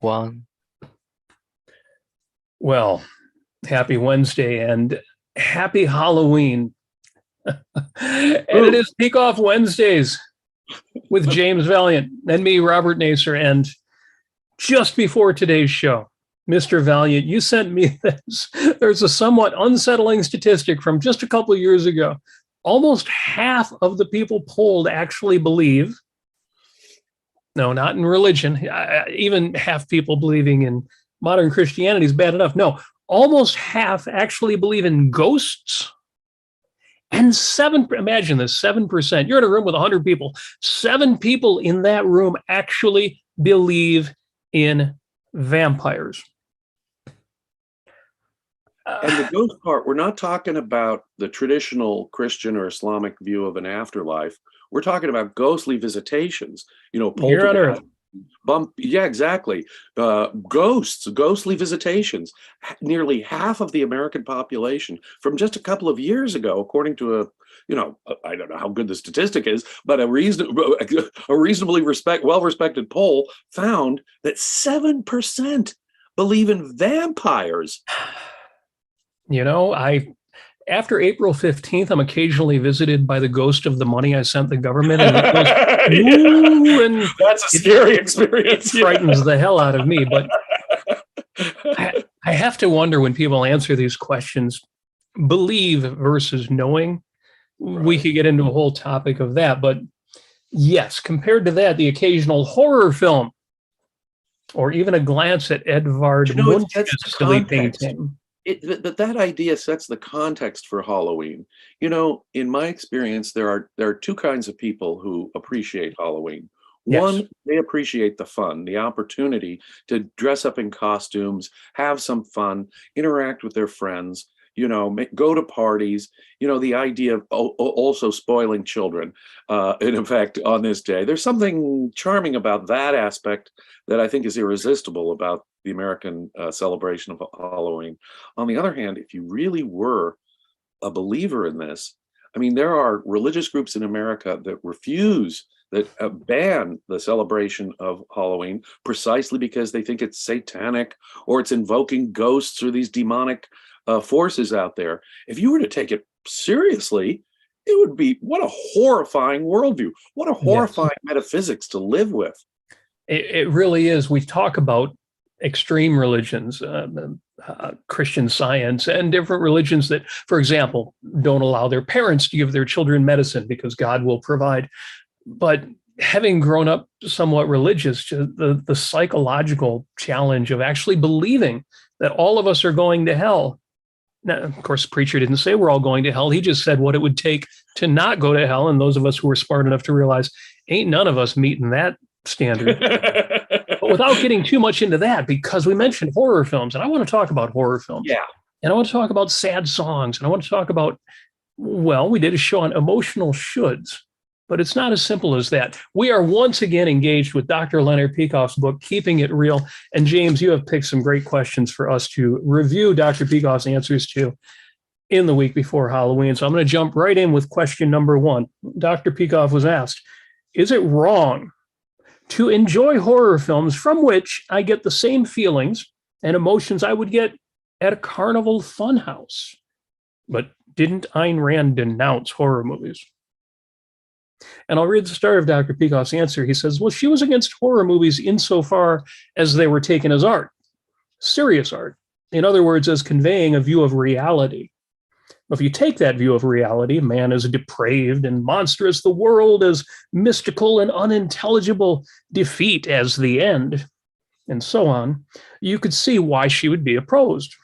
One. Well, happy Wednesday and happy Halloween. And it is Peikoff Wednesdays with James Valliant and me, Robert Nasir. And just before today's show, Mr. Valliant, you sent me this. There's a somewhat unsettling statistic from just a couple of years ago. Almost half of the people polled actually believe, no, not in religion, even half people believing in modern Christianity is bad enough. No, almost half actually believe in ghosts. And imagine this, 7%. You're in a room with 100 people. 7 people in that room actually believe in vampires. And the ghost part, we're not talking about the traditional Christian or Islamic view of an afterlife. We're talking about ghostly visitations, Here on Earth. Yeah, exactly. Ghosts, ghostly visitations. Nearly half of the American population from just a couple of years ago, according to I don't know how good the statistic is, but a reasonably well-respected poll found that 7% believe in vampires. After April 15th, I'm occasionally visited by the ghost of the money I sent the government. And it goes, and that's a scary experience. It frightens the hell out of me. But I have to wonder when people answer these questions, believe versus knowing. Right. We could get into a whole topic of that. But yes, compared to that, the occasional horror film or even a glance at Edvard Munch's silly painting. But that idea sets the context for Halloween. In my experience, there are two kinds of people who appreciate Halloween. Yes. One, they appreciate the fun, the opportunity to dress up in costumes, have some fun, interact with their friends, go to parties, the idea of also spoiling children. And in fact, on this day, there's something charming about that aspect that I think is irresistible about the American celebration of Halloween. On the other hand, if you really were a believer in this, there are religious groups in America that ban the celebration of Halloween precisely because they think it's satanic or it's invoking ghosts or these demonic forces out there. If you were to take it seriously, it would be, what a horrifying worldview, what a horrifying metaphysics to live with. It really is. We talk about extreme religions, Christian Science, and different religions that, for example, don't allow their parents to give their children medicine because God will provide. But having grown up somewhat religious, the psychological challenge of actually believing that all of us are going to hell. Now, of course, the preacher didn't say we're all going to hell. He just said what it would take to not go to hell. And those of us who were smart enough to realize ain't none of us meeting that standard. But without getting too much into that, because we mentioned horror films, and I want to talk about horror films. Yeah. And I want to talk about sad songs. And I want to talk about, we did a show on emotional shoulds, but it's not as simple as that. We are once again engaged with Dr. Leonard Peikoff's book, Keeping It Real. And James, you have picked some great questions for us to review Dr. Peikoff's answers to in the week before Halloween. So I'm going to jump right in with question number 1. Dr. Peikoff was asked, is it wrong to enjoy horror films from which I get the same feelings and emotions I would get at a carnival funhouse? But didn't Ayn Rand denounce horror movies? And I'll read the start of Dr. Peikoff's answer. He says, well, she was against horror movies insofar as they were taken as art, serious art. In other words, as conveying a view of reality. If you take that view of reality, man is depraved and monstrous, the world is mystical and unintelligible, defeat as the end, and so on, you could see why she would be opposed.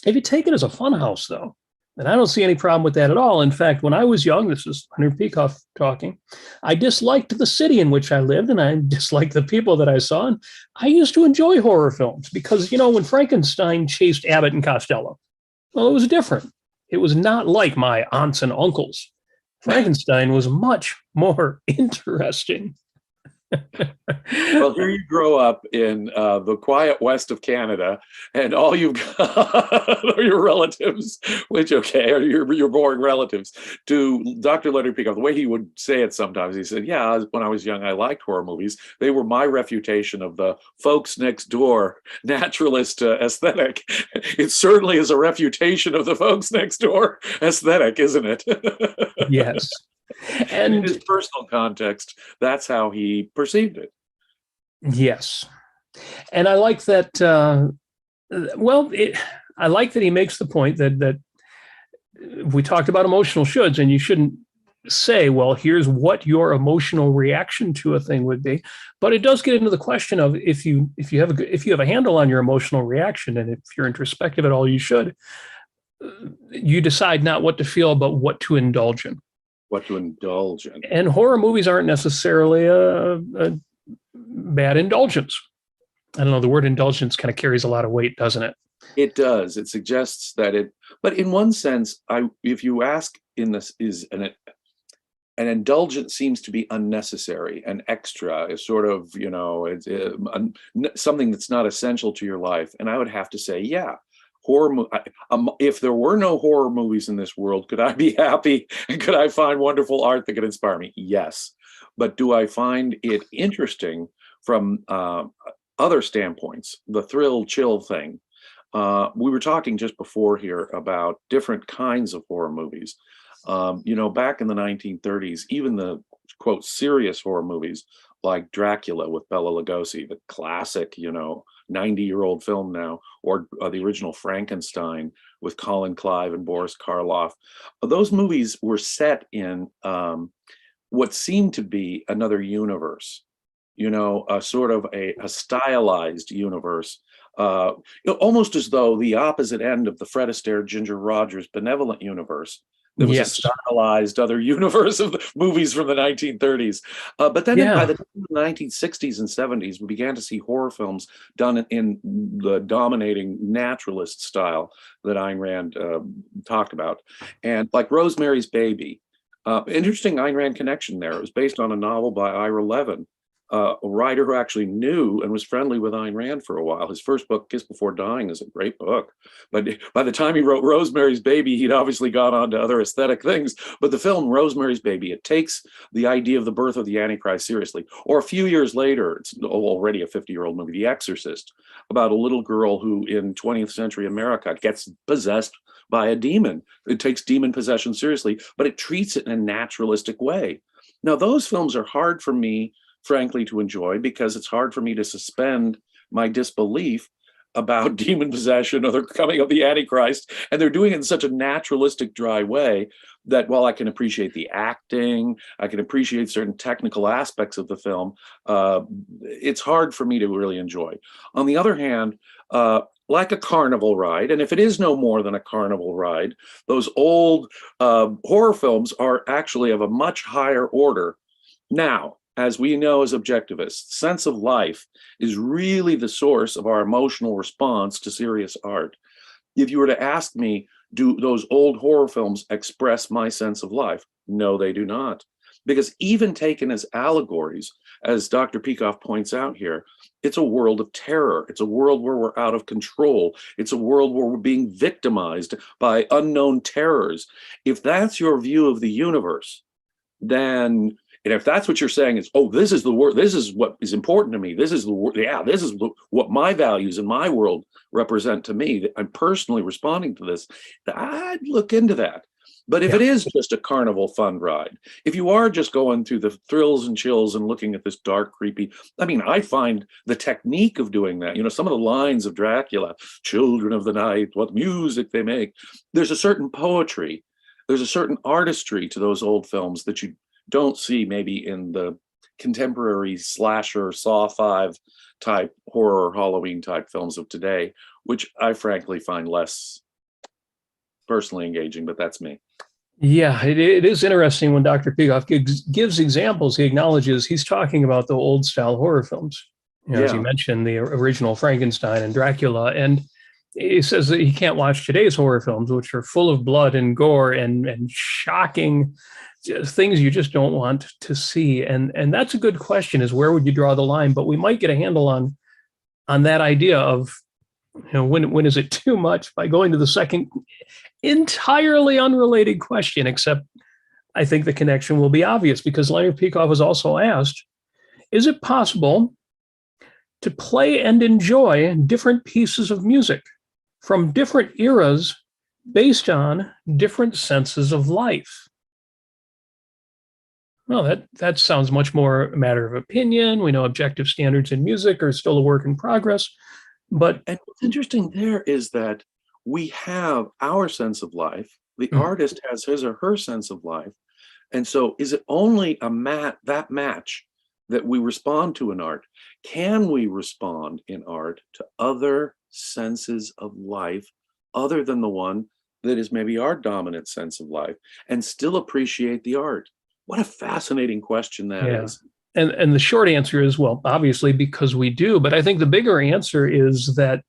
If you take it as a funhouse, though, then I don't see any problem with that at all. In fact, when I was young, this is Leonard Peikoff talking, I disliked the city in which I lived, and I disliked the people that I saw, and I used to enjoy horror films because, when Frankenstein chased Abbott and Costello, well, it was different. It was not like my aunts and uncles. Frankenstein was much more interesting. Well, here you grow up in the quiet west of Canada, and all you've got are your relatives, which, okay, are your boring relatives. To Dr. Leonard Peikoff, the way he would say it sometimes, he said, yeah, when I was young, I liked horror movies. They were my refutation of the folks next door naturalist aesthetic. It certainly is a refutation of the folks next door aesthetic, isn't it? Yes. And in And his personal context, that's how he perceived it. yes. And I like that. Well, I like that he makes the point that we talked about emotional shoulds, and you shouldn't say, well, here's what your emotional reaction to a thing would be. But it does get into the question of if you have a handle on your emotional reaction, and if you're introspective at all, you should. You decide not what to feel, but what to indulge in. What to indulge in. And horror movies aren't necessarily a bad indulgence. I don't know, the word indulgence kind of carries a lot of weight, doesn't it? It does. It suggests that but in one sense, if you ask in this, is an indulgence seems to be unnecessary and extra, is sort of, it's something that's not essential to your life. And I would have to say, yeah. If there were no horror movies in this world, could I be happy? And could I find wonderful art that could inspire me? Yes. But do I find it interesting from other standpoints? The thrill chill thing. We were talking just before here about different kinds of horror movies. Back in the 1930s, even the quote serious horror movies like Dracula with Bela Lugosi, the classic, 90-year-old film now, or the original Frankenstein with Colin Clive and Boris Karloff. Those movies were set in what seemed to be another universe, a sort of a stylized universe, almost as though the opposite end of the Fred Astaire, Ginger Rogers benevolent universe. There was a stylized other universe of the movies from the 1930s. But then by the 1960s and 70s, we began to see horror films done in the dominating naturalist style that Ayn Rand talked about. And like Rosemary's Baby, interesting Ayn Rand connection there. It was based on a novel by Ira Levin, a writer who actually knew and was friendly with Ayn Rand for a while. His first book, Kiss Before Dying, is a great book. But by the time he wrote Rosemary's Baby, he'd obviously gone on to other aesthetic things. But the film Rosemary's Baby, it takes the idea of the birth of the Antichrist seriously. Or a few years later, it's already a 50-year-old movie, The Exorcist, about a little girl who in 20th century America gets possessed by a demon. It takes demon possession seriously, but it treats it in a naturalistic way. Now, those films are hard for me, frankly, to enjoy, because it's hard for me to suspend my disbelief about demon possession or the coming of the Antichrist. And they're doing it in such a naturalistic, dry way that while I can appreciate the acting, I can appreciate certain technical aspects of the film, it's hard for me to really enjoy. On the other hand, like a carnival ride, and if it is no more than a carnival ride, those old horror films are actually of a much higher order. Now, as we know as objectivists, sense of life is really the source of our emotional response to serious art. If you were to ask me, do those old horror films express my sense of life? No, they do not. Because even taken as allegories, as Dr. Peikoff points out here, it's a world of terror. It's a world where we're out of control. It's a world where we're being victimized by unknown terrors. If that's your view of the universe, then, and if that's what you're saying is, oh, this is the word, this is what is important to me, this is the word, yeah, this is what my values in my world represent to me, that I'm personally responding to this, I'd look into that. But if it is just a carnival fun ride, if you are just going through the thrills and chills and looking at this dark, creepy, I mean, I find the technique of doing that, some of the lines of Dracula, children of the night, what music they make, there's a certain poetry, there's a certain artistry to those old films that you don't see maybe in the contemporary slasher, Saw 5 type horror, Halloween type films of today, which I frankly find less personally engaging, but that's me. Yeah, it is interesting when Dr. Peikoff gives examples. He acknowledges he's talking about the old style horror films. As you mentioned, the original Frankenstein and Dracula. And he says that he can't watch today's horror films, which are full of blood and gore and shocking things you just don't want to see. And that's a good question, is where would you draw the line? But we might get a handle on that idea of, when is it too much, by going to the second entirely unrelated question, except I think the connection will be obvious, because Leonard Peikoff was also asked, is it possible to play and enjoy different pieces of music from different eras based on different senses of life? Well, that sounds much more a matter of opinion. We know objective standards in music are still a work in progress. But what's interesting there is that we have our sense of life. The artist has his or her sense of life. And so is it only that match that we respond to in art? Can we respond in art to other senses of life other than the one that is maybe our dominant sense of life, and still appreciate the art? What a fascinating question that is. And the short answer is, well, obviously, because we do. But I think the bigger answer is that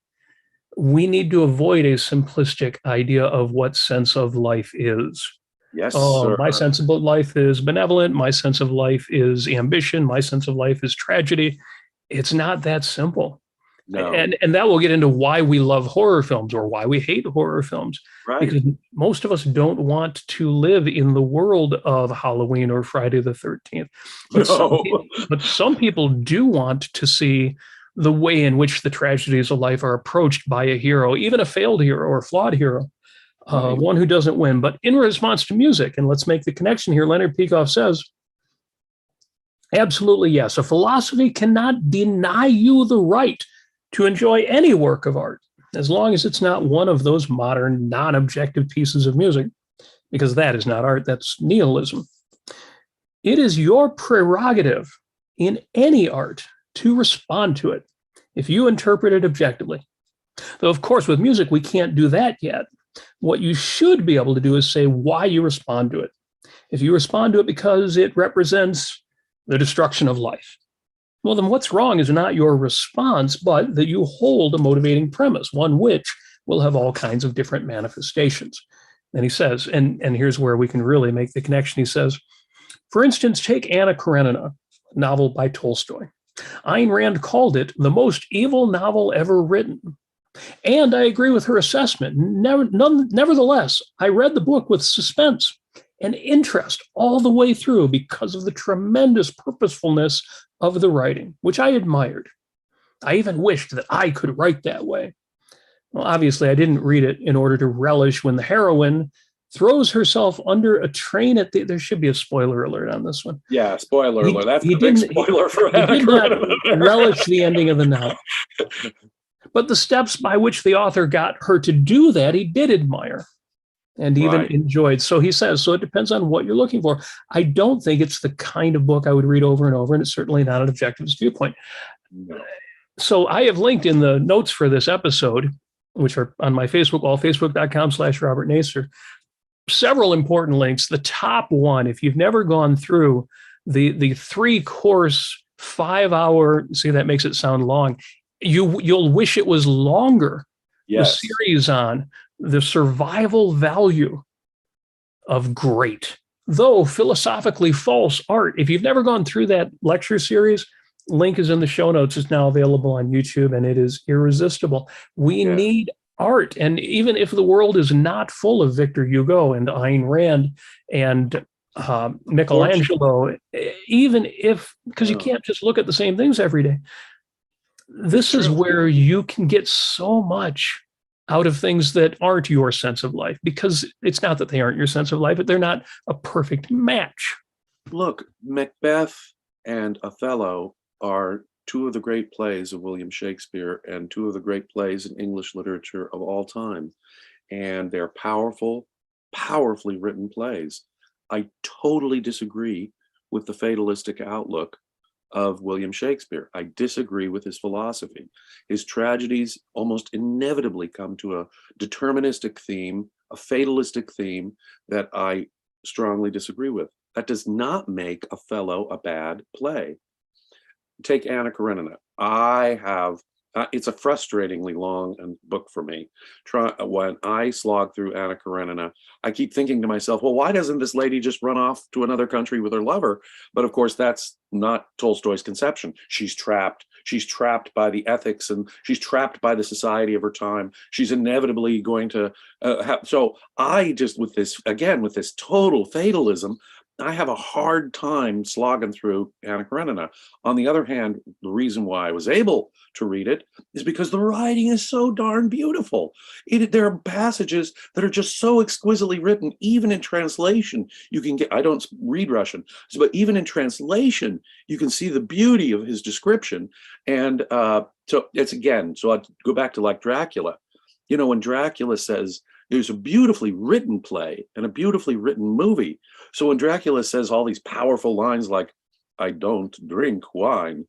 we need to avoid a simplistic idea of what sense of life is. Yes, sir. My sense of life is benevolent. My sense of life is ambition. My sense of life is tragedy. It's not that simple. No. And that will get into why we love horror films or why we hate horror films. Right. Because most of us don't want to live in the world of Halloween or Friday the 13th. But some people do want to see the way in which the tragedies of life are approached by a hero, even a failed hero or a flawed hero, one who doesn't win. But in response to music, and let's make the connection here, Leonard Peikoff says, absolutely yes, a philosophy cannot deny you the right to enjoy any work of art, as long as it's not one of those modern, non-objective pieces of music, because that is not art, that's nihilism. It is your prerogative in any art to respond to it if you interpret it objectively. Though, of course, with music, we can't do that yet. What you should be able to do is say why you respond to it. If you respond to it because it represents the destruction of life, well, then what's wrong is not your response, but that you hold a motivating premise, one which will have all kinds of different manifestations. And he says, and here's where we can really make the connection. He says, for instance, take Anna Karenina, a novel by Tolstoy. Ayn Rand called it the most evil novel ever written. And I agree with her assessment. Nevertheless, I read the book with suspense and interest all the way through because of the tremendous purposefulness of the writing, which I admired. I even wished that I could write that way. Well, obviously, I didn't read it in order to relish when the heroine throws herself under a train at the... There should be a spoiler alert on this one. Yeah, spoiler alert. That's the big spoiler for Anna Karenina. He did not relish the ending of the novel. But the steps by which the author got her to do that, he did admire and even enjoyed. So he says, so it depends on what you're looking for. I don't think it's the kind of book I would read over and over, and it's certainly not an objectivist viewpoint. No. So I have linked in the notes for this episode, which are on my Facebook wall, facebook.com/Robert Nasir, several important links. The top one, if you've never gone through the 3-course 5-hour, see, that makes it sound long. You'll wish it was longer. Yes. The series on the survival value of great, though philosophically false art. If you've never gone through that lecture series, link is in the show notes. It's now available on YouTube, and it is irresistible. We need art. And even if the world is not full of Victor Hugo and Ayn Rand and Michelangelo, even if, because you can't just look at the same things every day. This is where you can get so much out of things that aren't your sense of life, because it's not that they aren't your sense of life, but they're not a perfect match. Look, Macbeth and Othello are two of the great plays of William Shakespeare and two of the great plays in English literature of all time. And they're powerful, powerfully written plays. I totally disagree with the fatalistic outlook of William Shakespeare. I disagree with his philosophy. His tragedies almost inevitably come to a deterministic theme, a fatalistic theme that I strongly disagree with. That does not make Othello a bad play. Take Anna Karenina. I have it's a frustratingly long book for me. When I slog through Anna Karenina, I keep thinking to myself, well, why doesn't this lady just run off to another country with her lover? But of course, that's not Tolstoy's conception. She's trapped. She's trapped by the ethics, and she's trapped by the society of her time. She's inevitably going to have. So I just, with this total fatalism, I have a hard time slogging through Anna Karenina. On the other hand, the reason why I was able to read it is because the writing is so darn beautiful. There are passages that are just so exquisitely written, even in translation. You can get, I don't read Russian, but even in translation, you can see the beauty of his description. And so I'd go back to like Dracula. You know, when Dracula says, there's a beautifully written play and a beautifully written movie. So when Dracula says all these powerful lines like, I don't drink wine,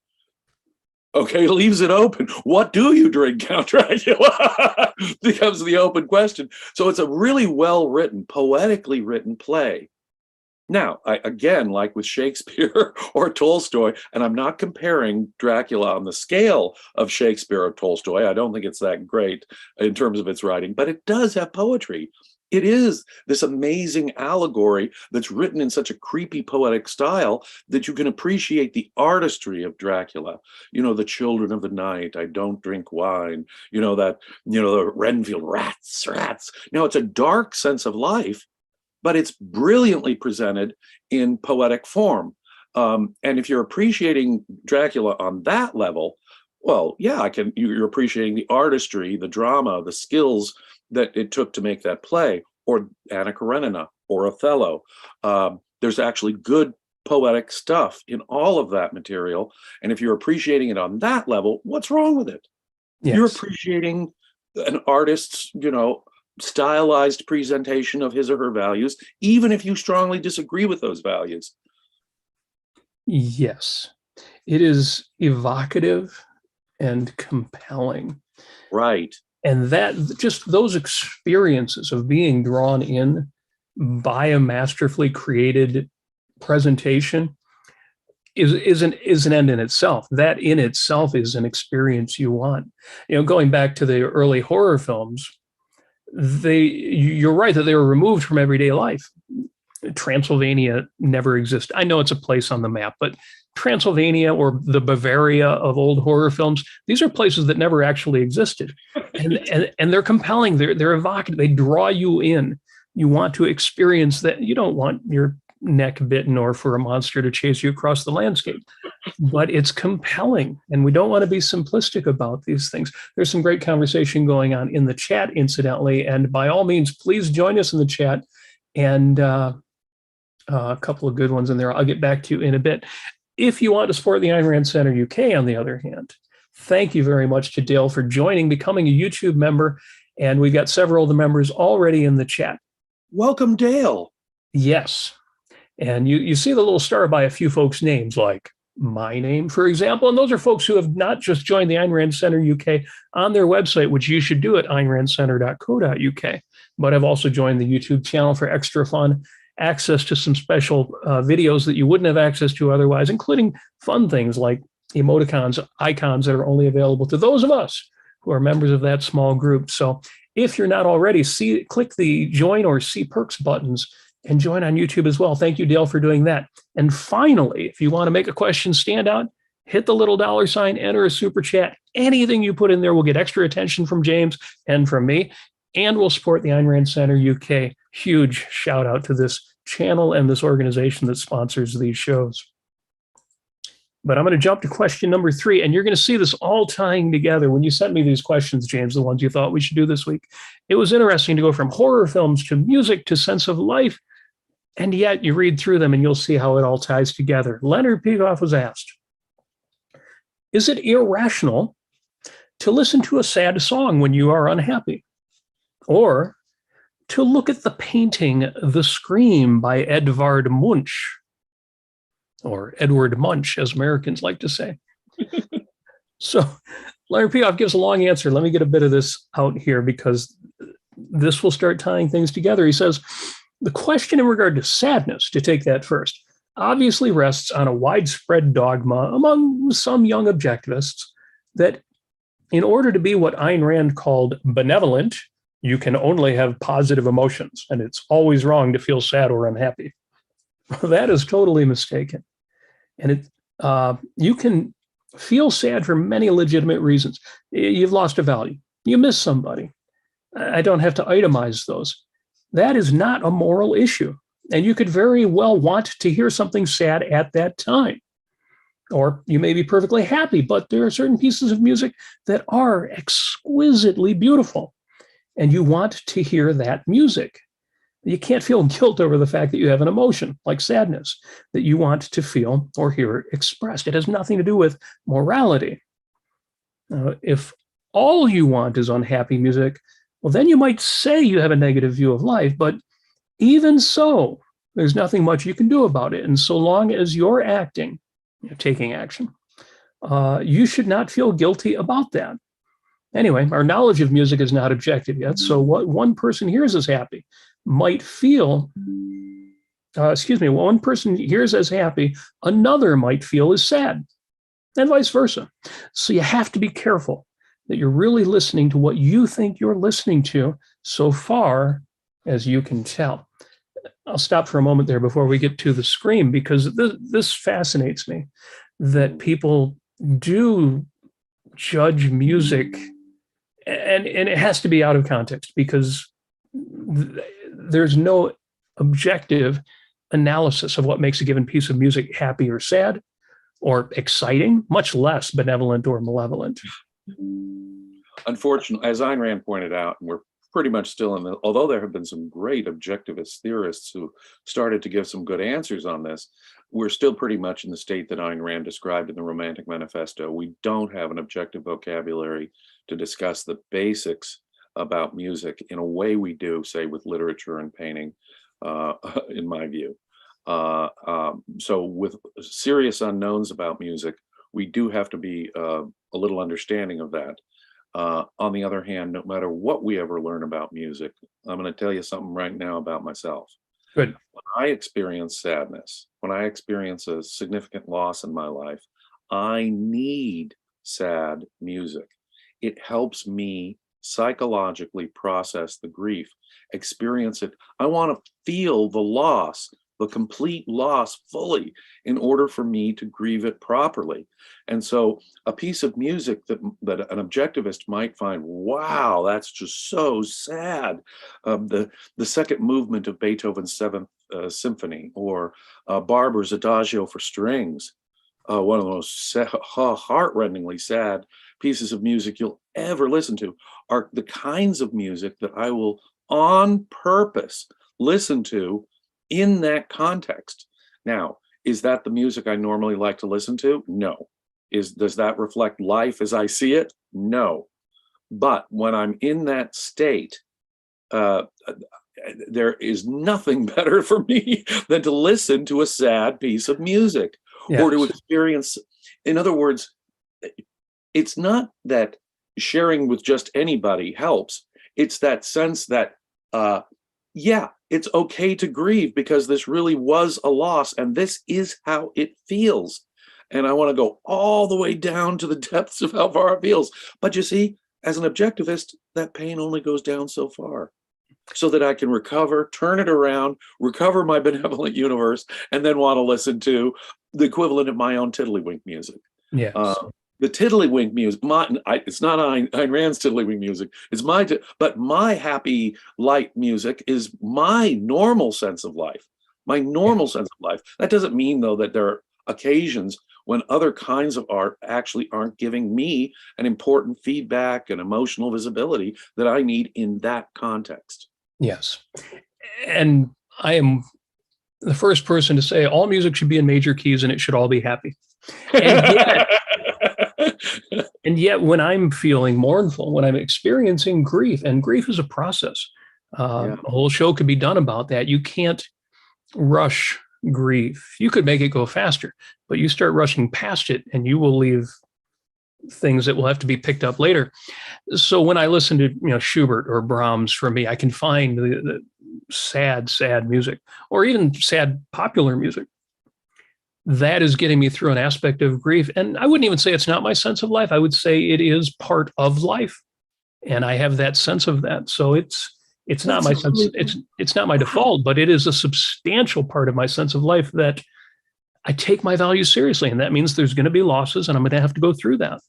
okay, leaves it open. What do you drink, Count Dracula? Becomes the open question. So it's a really well-written, poetically written play. Now, again, like with Shakespeare or Tolstoy, and I'm not comparing Dracula on the scale of Shakespeare or Tolstoy. I don't think it's that great in terms of its writing, but it does have poetry. It is this amazing allegory that's written in such a creepy poetic style that you can appreciate the artistry of Dracula. You know, the children of the night, I don't drink wine, the Renfield, rats. Now, it's a dark sense of life, but it's brilliantly presented in poetic form. And if you're appreciating Dracula on that level, well, yeah, you're appreciating the artistry, the drama, the skills that it took to make that play, or Anna Karenina, or Othello. There's actually good poetic stuff in all of that material. And if you're appreciating it on that level, what's wrong with it? Yes. You're appreciating an artist's, stylized presentation of his or her values, even if you strongly disagree with those values. Yes, it is evocative and compelling. Right. And that just those experiences of being drawn in by a masterfully created presentation is an end in itself. That in itself is an experience you want. Going back to the early horror films, you're right that they were removed from everyday life. Transylvania never existed. I know it's a place on the map, but Transylvania or the Bavaria of old horror films, these are places that never actually existed. And they're compelling. They're evocative. They draw you in. You want to experience that. You don't want your neck bitten or for a monster to chase you across the landscape, but it's compelling. And we don't want to be simplistic about these things. There's some great conversation going on in the chat, incidentally. And by all means, please join us in the chat. And a couple of good ones in there I'll get back to in a bit. If you want to support the Ayn Rand Center UK, on the other hand, thank you very much to Dale for becoming a YouTube member. And we've got several of the members already in the chat. Welcome, Dale. Yes. And you see the little star by a few folks' names, like my name, for example. And those are folks who have not just joined the Ayn Rand Center UK on their website, which you should do at aynrandcenter.co.uk, but have also joined the YouTube channel for extra fun, access to some special videos that you wouldn't have access to otherwise, including fun things like emoticons, icons that are only available to those of us who are members of that small group. So if you're not already, click the join or see perks buttons and join on YouTube as well. Thank you, Dale, for doing that. And finally, if you want to make a question stand out, hit the little $sign, enter a super chat. Anything you put in there will get extra attention from James and from me, and will support the Ayn Rand Center UK. Huge shout out to this channel and this organization that sponsors these shows. But I'm going to jump to question number 3, and you're going to see this all tying together. When you sent me these questions, James, the ones you thought we should do this week, it was interesting to go from horror films to music to sense of life, and yet you read through them and you'll see how it all ties together. Leonard Peikoff was asked, is it irrational to listen to a sad song when you are unhappy? Or to look at the painting The Scream by Edvard Munch, or Edward Munch, as Americans like to say. So Leonard Peikoff gives a long answer. Let me get a bit of this out here because this will start tying things together. He says, the question in regard to sadness, to take that first, obviously rests on a widespread dogma among some young objectivists that in order to be what Ayn Rand called benevolent, you can only have positive emotions, and it's always wrong to feel sad or unhappy. That is totally mistaken. And you can feel sad for many legitimate reasons. You've lost a value. You miss somebody. I don't have to itemize those. That is not a moral issue. And you could very well want to hear something sad at that time. Or you may be perfectly happy, but there are certain pieces of music that are exquisitely beautiful, and you want to hear that music. You can't feel guilt over the fact that you have an emotion like sadness that you want to feel or hear expressed. It has nothing to do with morality. If all you want is unhappy music, well, then you might say you have a negative view of life, but even so, there's nothing much you can do about it. And so long as you're acting, taking action, you should not feel guilty about that. Anyway, our knowledge of music is not objective yet. So what one person hears as happy might feel, what one person hears as happy, another might feel as sad, and vice versa. So you have to be careful that you're really listening to what you think you're listening to so far as you can tell. I'll stop for a moment there before we get to the scream, because this fascinates me, that people do judge music, and it has to be out of context, because there's no objective analysis of what makes a given piece of music happy or sad or exciting, much less benevolent or malevolent. Unfortunately, as Ayn Rand pointed out, and we're pretty much still in the, although there have been some great objectivist theorists who started to give some good answers on this, we're still pretty much in the state that Ayn Rand described in the Romantic Manifesto. We don't have an objective vocabulary to discuss the basics about music in a way we do, say, with literature and painting, in my view. So with serious unknowns about music, we do have to be a little understanding of that. On the other hand, no matter what we ever learn about music, I'm going to tell you something right now about myself. Good. When I experience sadness, when I experience a significant loss in my life, I need sad music. It helps me psychologically process the grief, experience it. I want to feel the loss, the complete loss fully, in order for me to grieve it properly. And so a piece of music that an objectivist might find, wow, that's just so sad. The second movement of Beethoven's Seventh Symphony, or Barber's Adagio for strings, one of the most heart-rendingly sad pieces of music you'll ever listen to, are the kinds of music that I will on purpose listen to in that context. Now, is that the music I normally like to listen to? No. Does that reflect life as I see it? No. But when I'm in that state, there is nothing better for me than to listen to a sad piece of music. Yes. Or to experience, in other words, it's not that sharing with just anybody helps. It's that sense that, yeah, it's okay to grieve because this really was a loss and this is how it feels. And I want to go all the way down to the depths of how far it feels. But you see, as an objectivist, that pain only goes down so far, so that I can recover, turn it around, recover my benevolent universe, and then want to listen to the equivalent of my own tiddlywink music. Yes. The tiddlywink music, it's not Ayn Rand's tiddlywink music. It's but my happy, light music is my normal sense of life, my normal sense of life. That doesn't mean, though, that there are occasions when other kinds of art actually aren't giving me an important feedback and emotional visibility that I need in that context. Yes. And I am the first person to say all music should be in major keys and it should all be happy. And yet when I'm feeling mournful, when I'm experiencing grief, and grief is a process, a whole show could be done about that. You can't rush grief. You could make it go faster, but you start rushing past it and you will leave things that will have to be picked up later. So when I listen to Schubert or Brahms, for me, I can find the sad music, or even sad popular music. that is getting me through an aspect of grief. And I wouldn't even say it's not my sense of life. I would say it is part of life. And I have that sense of that. So it's not my sense, it's not my default, but it is a substantial part of my sense of life that I take my values seriously. And that means there's going to be losses and I'm going to have to go through that.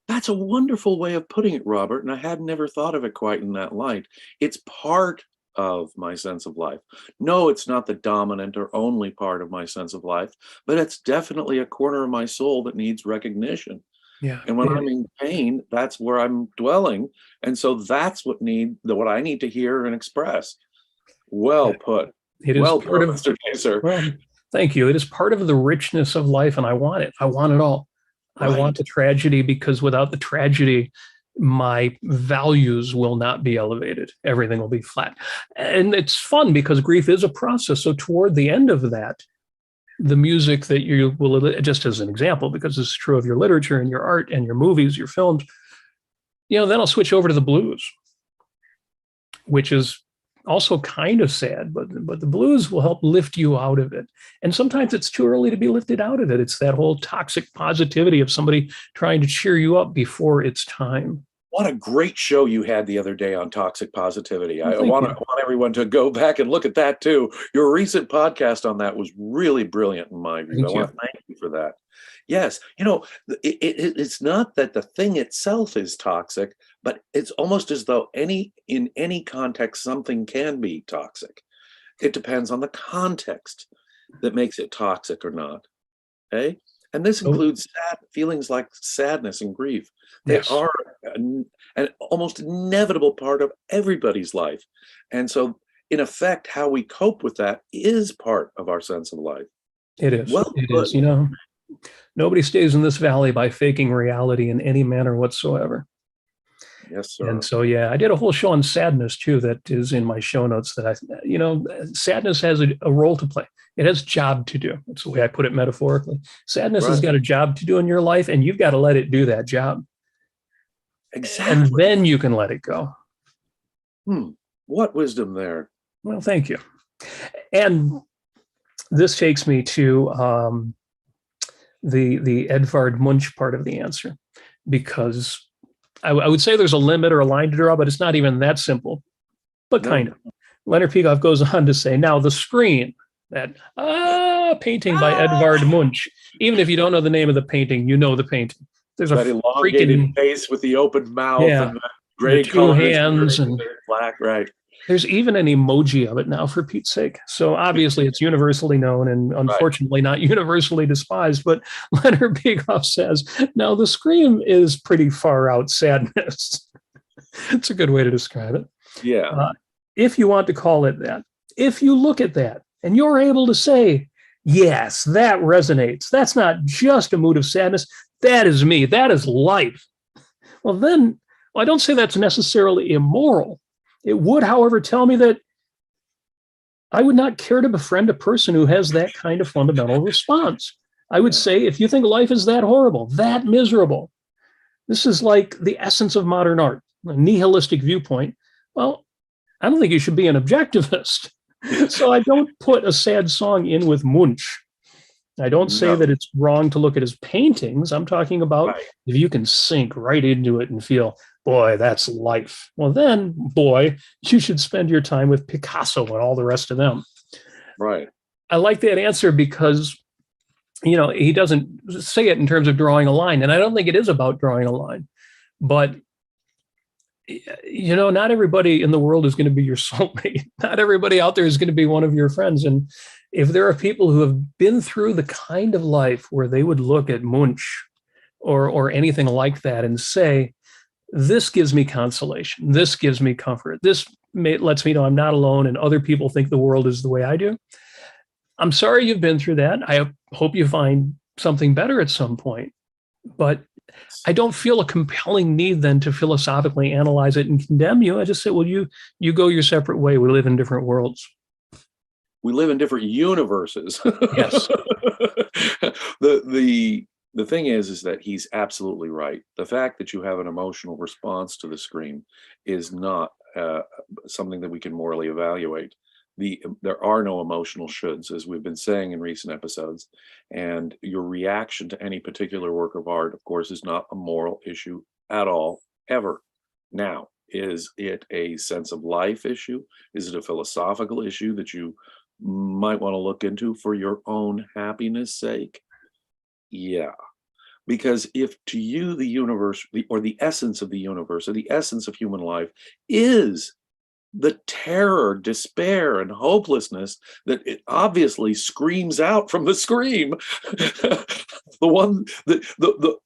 That's a wonderful way of putting it, Robert, and I had never thought of it quite in that light. It's part of my sense of life. No, it's not the dominant or only part of my sense of life, but it's definitely a corner of my soul that needs recognition. Yeah. And when I'm in pain, that's where I'm dwelling. And so that's what I need to hear and express. Well put. It is Well part put, of, Mr. Nasir. well, thank you. It is part of the richness of life, and I want it. I want it all. I want the tragedy, because without the tragedy, my values will not be elevated. Everything will be flat. And it's fun because grief is a process. So toward the end of that, the music that you will, just as an example, because this is true of your literature and your art and your movies, your films, then I'll switch over to the blues, which is also kind of sad, but the blues will help lift you out of it. And sometimes it's too early to be lifted out of it. It's that whole toxic positivity of somebody trying to cheer you up before it's time. What a great show you had the other day on toxic positivity. Well, I want everyone to go back and look at that too. Your recent podcast on that was really brilliant in my view. I want to thank you for that. Yes, it's not that the thing itself is toxic, but it's almost as though in any context, something can be toxic. It depends on the context that makes it toxic or not. Okay? And this includes feelings like sadness and grief. They are an almost inevitable part of everybody's life. And so, in effect, how we cope with that is part of our sense of life. It is. Well, it is. Nobody stays in this valley by faking reality in any manner whatsoever. Yes, sir. And so, I did a whole show on sadness too. That is in my show notes. That sadness has a role to play. It has a job to do. That's the way I put it metaphorically. Sadness has got a job to do in your life, and you've got to let it do that job. Exactly. And then you can let it go. What wisdom there. Well, thank you. And this takes me to the Edvard Munch part of the answer, because I would say there's a limit or a line to draw, but it's not even that simple, but kind of. Leonard Peikoff goes on to say, now the screen, that painting by Edvard Munch, even if you don't know the name of the painting, you know the painting. There's that elongated face with the open mouth and the gray two hands and black, right? There's even an emoji of it now, for Pete's sake. So obviously it's universally known and unfortunately not universally despised. But Leonard Peikoff says, now the scream is pretty far out sadness. It's a good way to describe it. Yeah. If you want to call it that, if you look at that and you're able to say, yes, that resonates. That's not just a mood of sadness. That is me. That is life. Well, then, I don't say that's necessarily immoral. It would, however, tell me that I would not care to befriend a person who has that kind of fundamental response. I would say, if you think life is that horrible, that miserable, this is like the essence of modern art, a nihilistic viewpoint. Well, I don't think you should be an objectivist. So I don't put a sad song in with Munch. I don't say that it's wrong to look at his paintings. I'm talking about if you can sink right into it and feel, boy, that's life. Well, then, boy, you should spend your time with Picasso and all the rest of them. Right. I like that answer because, he doesn't say it in terms of drawing a line. And I don't think it is about drawing a line. But, not everybody in the world is going to be your soulmate. Not everybody out there is going to be one of your friends. And if there are people who have been through the kind of life where they would look at Munch or anything like that and say, this gives me consolation, this gives me comfort, this lets me know I'm not alone and other people think the world is the way I do. I'm sorry you've been through that. I hope you find something better at some point. But I don't feel a compelling need then to philosophically analyze it and condemn you. I just say, well, you go your separate way. We live in different worlds. We live in different universes. Yes. The thing is that he's absolutely right. The fact that you have an emotional response to the scream is not something that we can morally evaluate. there are no emotional shoulds, as we've been saying in recent episodes. And your reaction to any particular work of art, of course, is not a moral issue at all, ever. Now, is it a sense of life issue? Is it a philosophical issue that you might want to look into for your own happiness sake? Yeah. Because if to you the universe, or the essence of the universe, or the essence of human life is the terror, despair, and hopelessness that it obviously screams out from the scream,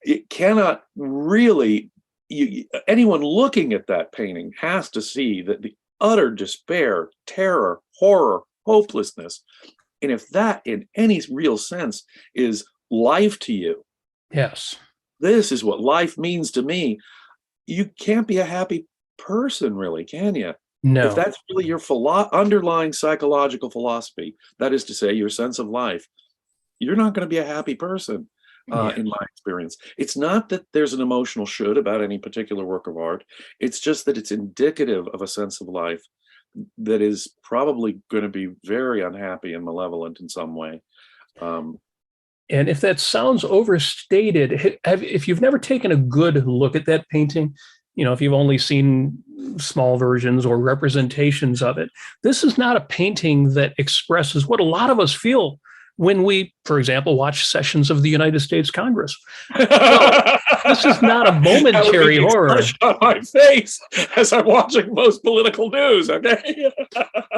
it cannot really, anyone looking at that painting has to see that the utter despair, terror, horror, hopelessness. And if that in any real sense is life to you, yes, this is what life means to me, you can't be a happy person, really, can you? no, If that's really your underlying psychological philosophy, that is to say, your sense of life, you're not going to be a happy person, yes. in my experience. It's not that there's an emotional should about any particular work of art. It's just that it's indicative of a sense of life that is probably going to be very unhappy and malevolent in some way. And if that sounds overstated, if you've never taken a good look at that painting, if you've only seen small versions or representations of it, this is not a painting that expresses what a lot of us feel when we, for example, watch sessions of the United States Congress. So, this is not a momentary horror. On my face as I'm watching most political news. Okay.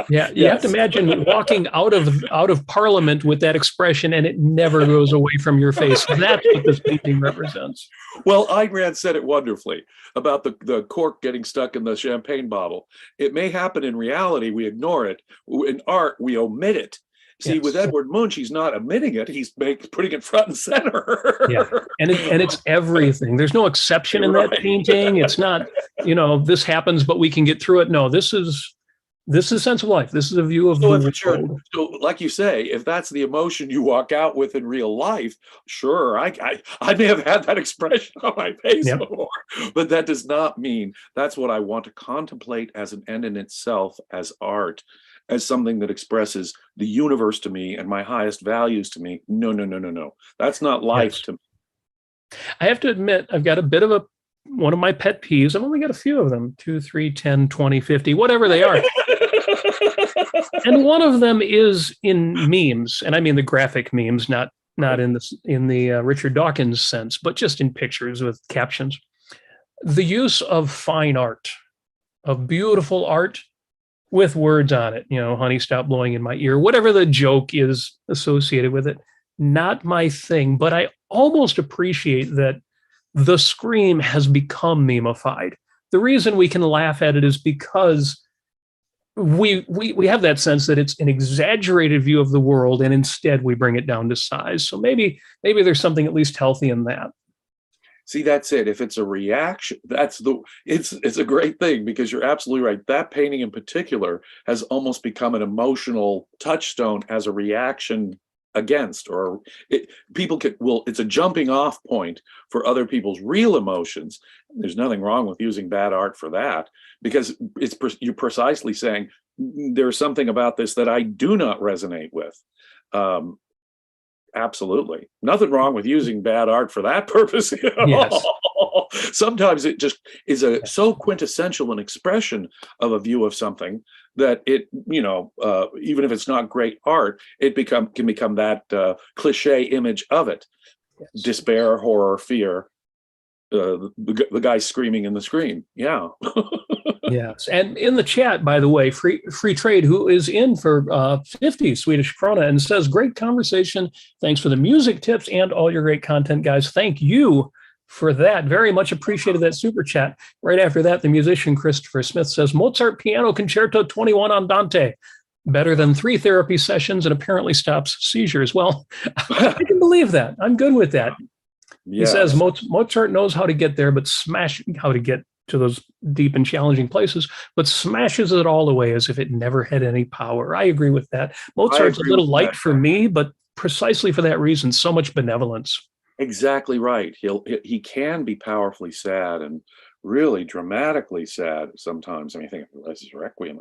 Yeah, you have to imagine walking out of Parliament with that expression, and it never goes away from your face. That's what this painting represents. Well, Ayn Rand said it wonderfully about the cork getting stuck in the champagne bottle. It may happen in reality, we ignore it. In art, we omit it. See, Yes. with Edward Munch, he's not omitting it; he's putting it front and center. Yeah, and it's everything. There's no exception in that painting. It's not, this happens, but we can get through it. No, this is sense of life. This is a view of the world. So, like you say, if that's the emotion you walk out with in real life, sure, I may have had that expression on my face before, but that does not mean that's what I want to contemplate as an end in itself, as art, as something that expresses the universe to me and my highest values to me. No. That's not life to me. I have to admit, I've got a bit of one of my pet peeves. I've only got a few of them, 2, 3, 10, 20, 50, whatever they are. And one of them is in memes, and I mean the graphic memes, not in the Richard Dawkins sense, but just in pictures with captions. The use of fine art, of beautiful art with words on it, honey, stop blowing in my ear, whatever the joke is associated with it. Not my thing, but I almost appreciate that the scream has become memeified. The reason we can laugh at it is because we have that sense that it's an exaggerated view of the world, and instead we bring it down to size. So maybe there's something at least healthy in that. See, that's it. If it's a reaction, it's a great thing, because you're absolutely right. That painting in particular has almost become an emotional touchstone as a reaction against, or it's a jumping off point for other people's real emotions. There's nothing wrong with using bad art for that, because you're precisely saying there's something about this that I do not resonate with. Absolutely. Nothing wrong with using bad art for that purpose at all. Sometimes it just is so quintessential an expression of a view of something that it, even if it's not great art, it can become that cliche image of it. Yes. Despair, horror, fear, the guy screaming in the screen. Yeah. Yes. And in the chat, by the way, free trade, who is in for 50 Swedish krona and says, great conversation. Thanks for the music tips and all your great content, guys. Thank you for that. Very much appreciated that super chat. Right after that, the musician Christopher Smith says, Mozart Piano Concerto 21 Andante. Better than 3 therapy sessions and apparently stops seizures. Well, I can believe that. I'm good with that. Yes. He says Mozart knows how to get there, but how to get to those deep and challenging places, but smashes it all away as if it never had any power. I agree with that. Mozart's a little light for me, but precisely for that reason, so much benevolence. Exactly right. He can be powerfully sad and really dramatically sad sometimes. I mean, I think this is Requiem,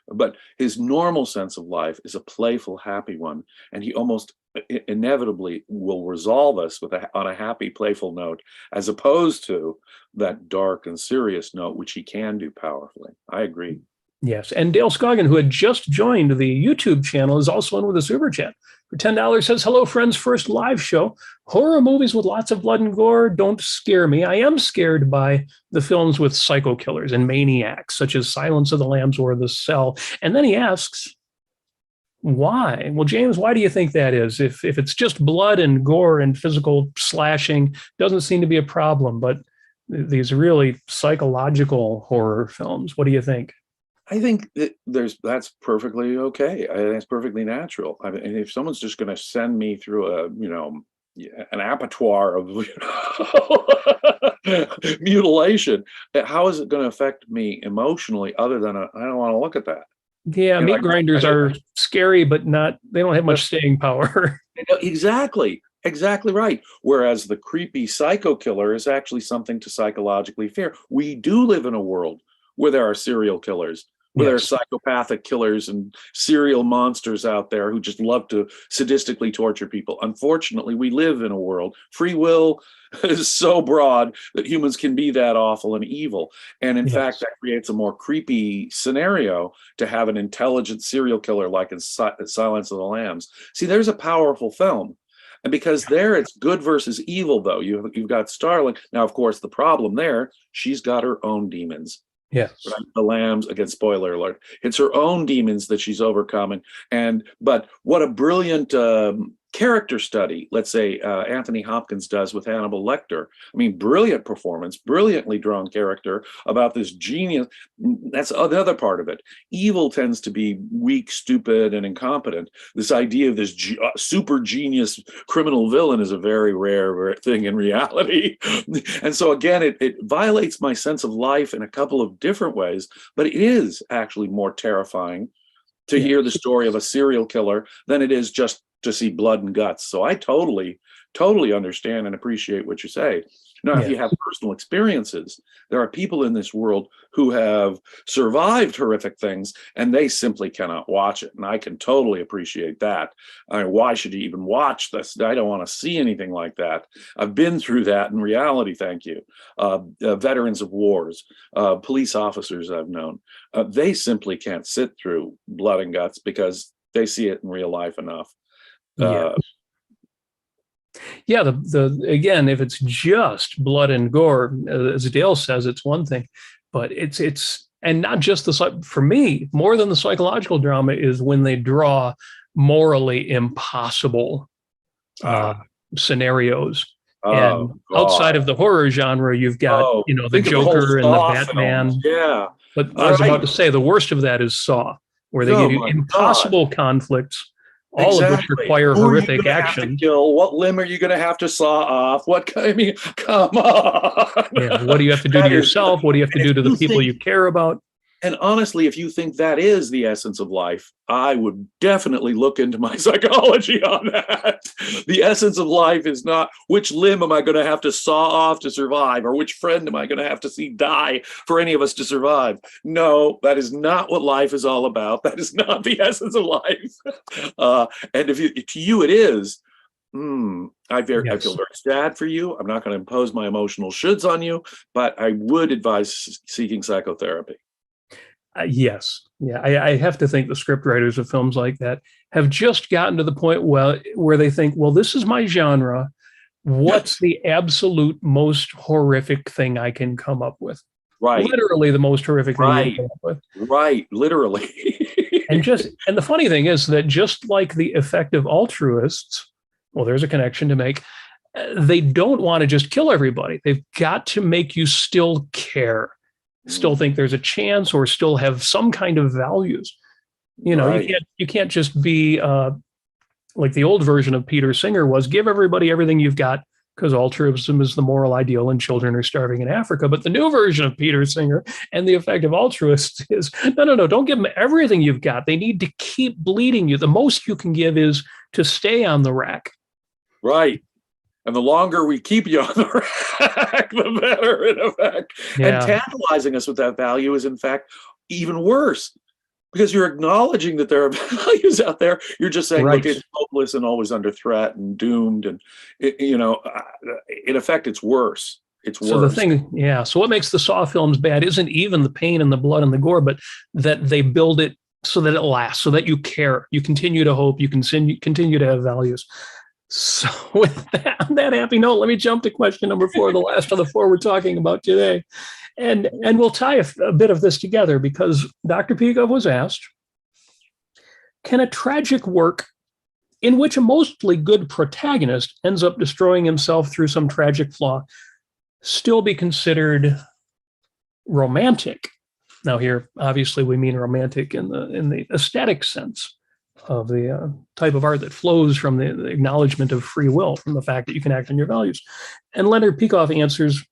but his normal sense of life is a playful, happy one, and he almost inevitably will resolve us on a happy, playful note, as opposed to that dark and serious note, which he can do powerfully. I agree. Yes. And Dale Scoggin, who had just joined the YouTube channel, is also in with a super chat. For $10 says, hello, friends, first live show. Horror movies with lots of blood and gore don't scare me. I am scared by the films with psycho killers and maniacs, such as Silence of the Lambs or The Cell. And then he asks, why? Well, James, why do you think that is? If it's just blood and gore and physical slashing, doesn't seem to be a problem. But these really psychological horror films, what do you think? I think that that's perfectly okay. I think that's perfectly natural. I mean, if someone's just going to send me through an abattoir of mutilation, how is it going to affect me emotionally other than I don't want to look at that? Yeah, meat grinders are scary, but they don't have much staying power. Exactly right. Whereas the creepy psycho killer is actually something to psychologically fear. We do live in a world where there are serial killers, where there are psychopathic killers and serial monsters out there who just love to sadistically torture people. Unfortunately, we live in a world. Free will is so broad that humans can be that awful and evil. And in fact, that creates a more creepy scenario to have an intelligent serial killer like in Silence of the Lambs. See, there's a powerful film. And because there it's good versus evil, though. You've got Starling. Now, of course, the problem there, she's got her own demons. Yes. Right? The lambs, again, spoiler alert, it's her own demons that she's overcoming. But what a brilliant character study, let's say Anthony Hopkins does with Hannibal Lecter. I mean, brilliant performance, brilliantly drawn character about this genius. That's another part of it. Evil tends to be weak, stupid, and incompetent. This idea of this super genius criminal villain is a very rare thing in reality. And so again, it violates my sense of life in a couple of different ways, but it is actually more terrifying to hear the story of a serial killer than it is just to see blood and guts. So I totally understand and appreciate what you say. Now, if you have personal experiences, there are people in this world who have survived horrific things and they simply cannot watch it. And I can totally appreciate that. I mean, why should you even watch this? I don't want to see anything like that. I've been through that in reality, thank you. Veterans of wars, police officers I've known, they simply can't sit through blood and guts because they see it in real life enough. Again, if it's just blood and gore, as Dale says, it's one thing, but it's and not just for me, more than the psychological drama is when they draw morally impossible scenarios. And outside of the horror genre, you've got the Joker and the Batman. Films. Yeah, but I was about to say the worst of that is Saw, where they give you impossible conflicts. All of which require horrific action. What limb are you going to have to saw off? I mean, come on. What do you have to do to yourself? What do you have to do to the people you care about? And honestly, if you think that is the essence of life, I would definitely look into my psychology on that. The essence of life is not which limb am I going to have to saw off to survive, or which friend am I going to have to see die for any of us to survive. No, that is not what life is all about. That is not the essence of life. And to you it is, I feel very sad for you. I'm not going to impose my emotional shoulds on you, but I would advise seeking psychotherapy. I have to think the script writers of films like that have just gotten to the point where they think, well, this is my genre. What's the absolute most horrific thing I can come up with? Right. Literally the most horrific thing I can come up with. Right. Literally. and the funny thing is that just like the effective altruists, well, there's a connection to make. They don't want to just kill everybody. They've got to make you still care. Still think there's a chance, or still have some kind of values. You can't just be like the old version of Peter Singer was, give everybody everything you've got because altruism is the moral ideal and children are starving in Africa. But the new version of Peter Singer and the effective altruist is, no, don't give them everything you've got. They need to keep bleeding you. The most you can give is to stay on the rack. Right. And the longer we keep you on the rack, the better, in effect. And Yeah. tantalizing us with that value is, in fact, even worse, because you're acknowledging that there are values out there. You're just saying, Right. look, it's hopeless and always under threat and doomed. And, in effect, it's worse. It's So the worse. thing, yeah. So what makes the Saw films bad isn't even the pain and the blood and the gore, but that they build it so that it lasts, so that you care, you continue to hope, you continue to have values. So with that, on that happy note, let me jump to question number 4, the last of the 4 we're talking about today. And we'll tie a bit of this together, because Dr. Peikoff was asked, can a tragic work in which a mostly good protagonist ends up destroying himself through some tragic flaw still be considered romantic? Now here, obviously, we mean romantic in the aesthetic sense of the type of art that flows from the acknowledgement of free will, from the fact that you can act on your values. And Leonard Peikoff answers,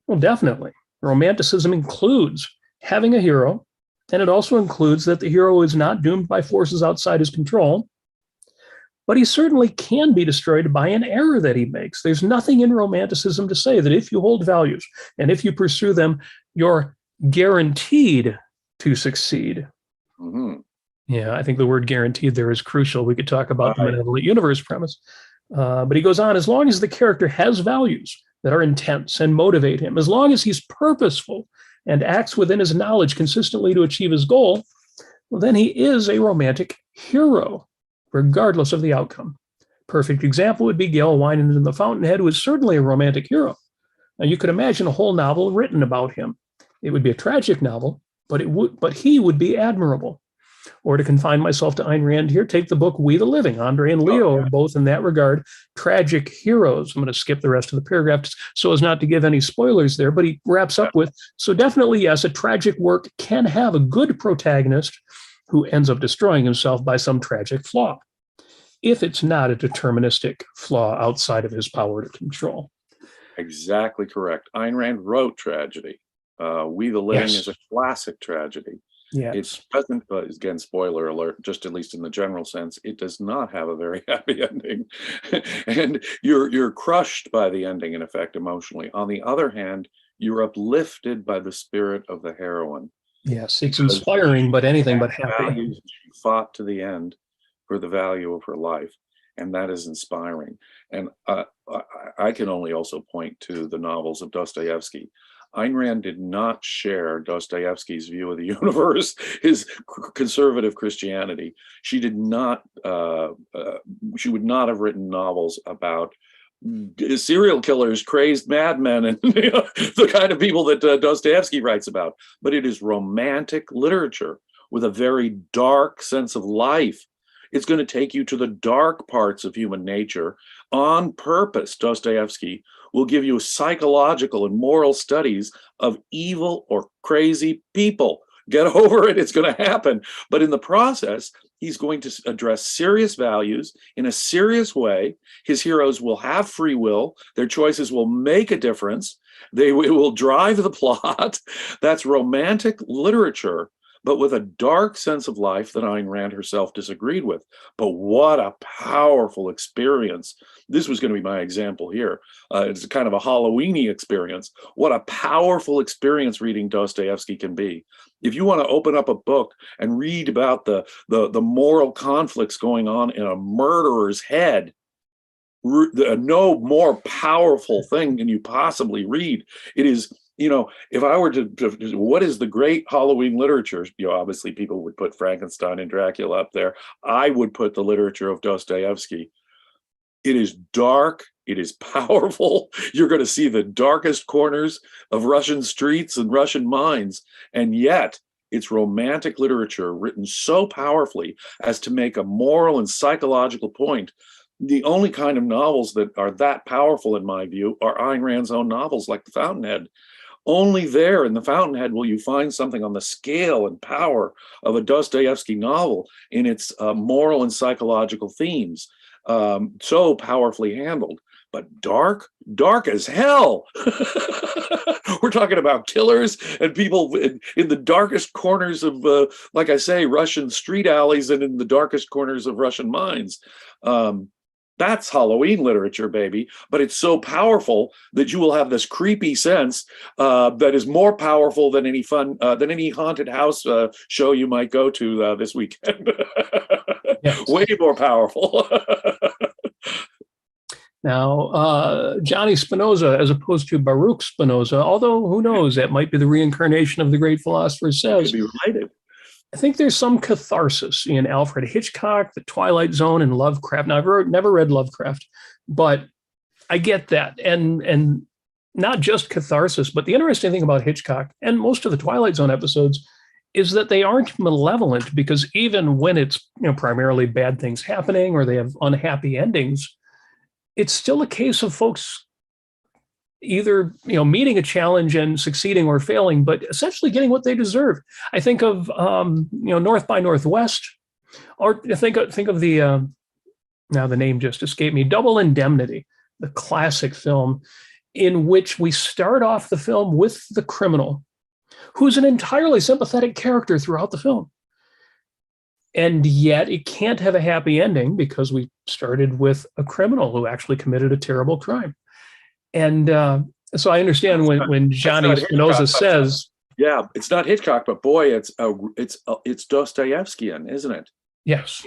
well, definitely. Romanticism includes having a hero, and it also includes that the hero is not doomed by forces outside his control, but he certainly can be destroyed by an error that he makes. There's nothing in romanticism to say that if you hold values and if you pursue them, you're guaranteed to succeed. Mm-hmm. Yeah, I think the word guaranteed there is crucial. We could talk about the malevolent universe premise. But he goes on, as long as the character has values that are intense and motivate him, as long as he's purposeful and acts within his knowledge consistently to achieve his goal, well, then he is a romantic hero, regardless of the outcome. Perfect example would be Gale Winans in The Fountainhead, who is certainly a romantic hero. Now, you could imagine a whole novel written about him. It would be a tragic novel, but he would be admirable. Or to confine myself to Ayn Rand here, take the book We the Living. Andre and Leo are both, in that regard, tragic heroes. I'm going to skip the rest of the paragraph so as not to give any spoilers there, but he wraps up with, so definitely, yes, a tragic work can have a good protagonist who ends up destroying himself by some tragic flaw, if it's not a deterministic flaw outside of his power to control. Exactly correct. Ayn Rand wrote tragedy. We the Living is a classic tragedy. Yes. It doesn't, again, spoiler alert, just at least in the general sense, it does not have a very happy ending. And you're crushed by the ending, in effect, emotionally. On the other hand, you're uplifted by the spirit of the heroine. Yes, it's inspiring, but anything but happy. Values, she fought to the end for the value of her life, and that is inspiring. And I can only also point to the novels of Dostoevsky. Ayn Rand did not share Dostoevsky's view of the universe, his conservative Christianity. She did not. She would not have written novels about serial killers, crazed madmen, and the kind of people that Dostoevsky writes about. But it is romantic literature with a very dark sense of life. It's going to take you to the dark parts of human nature on purpose. Dostoevsky will give you psychological and moral studies of evil or crazy people. Get over it, it's going to happen. But in the process, he's going to address serious values in a serious way. His heroes will have free will. Their choices will make a difference. It will drive the plot. That's romantic literature, but with a dark sense of life that Ayn Rand herself disagreed with. But what a powerful experience. This was going to be my example here. It's kind of a Halloween-y experience. What a powerful experience reading Dostoevsky can be. If you want to open up a book and read about the moral conflicts going on in a murderer's head, no more powerful thing can you possibly read. It is, if I were to what is the great Halloween literature? Obviously people would put Frankenstein and Dracula up there. I would put the literature of Dostoevsky. It is dark. It is powerful. You're going to see the darkest corners of Russian streets and Russian minds. And yet it's romantic literature written so powerfully as to make a moral and psychological point. The only kind of novels that are that powerful, in my view, are Ayn Rand's own novels like The Fountainhead. Only there in The Fountainhead will you find something on the scale and power of a Dostoevsky novel in its moral and psychological themes, so powerfully handled. But dark as hell. We're talking about killers and people in the darkest corners of, like I say, Russian street alleys and in the darkest corners of Russian minds. That's Halloween literature, baby. But it's so powerful that you will have this creepy sense that is more powerful than any haunted house show you might go to this weekend. Yes. Way more powerful. Now, Johnny Spinoza, as opposed to Baruch Spinoza, although who knows, that might be the reincarnation of the great philosopher, says, Could be related. I think there's some catharsis in Alfred Hitchcock, The Twilight Zone, and Lovecraft. Now, I've never read Lovecraft, but I get that. And not just catharsis, but the interesting thing about Hitchcock and most of the Twilight Zone episodes is that they aren't malevolent, because even when it's primarily bad things happening or they have unhappy endings, it's still a case of folks either meeting a challenge and succeeding or failing, but essentially getting what they deserve. I think of North by Northwest, or think of the now the name just escaped me, Double Indemnity, the classic film in which we start off the film with the criminal, who's an entirely sympathetic character throughout the film. And yet it can't have a happy ending because we started with a criminal who actually committed a terrible crime. And so I understand when Johnny Spinoza says, yeah, it's not Hitchcock, but boy, it's Dostoevskian, isn't it? Yes.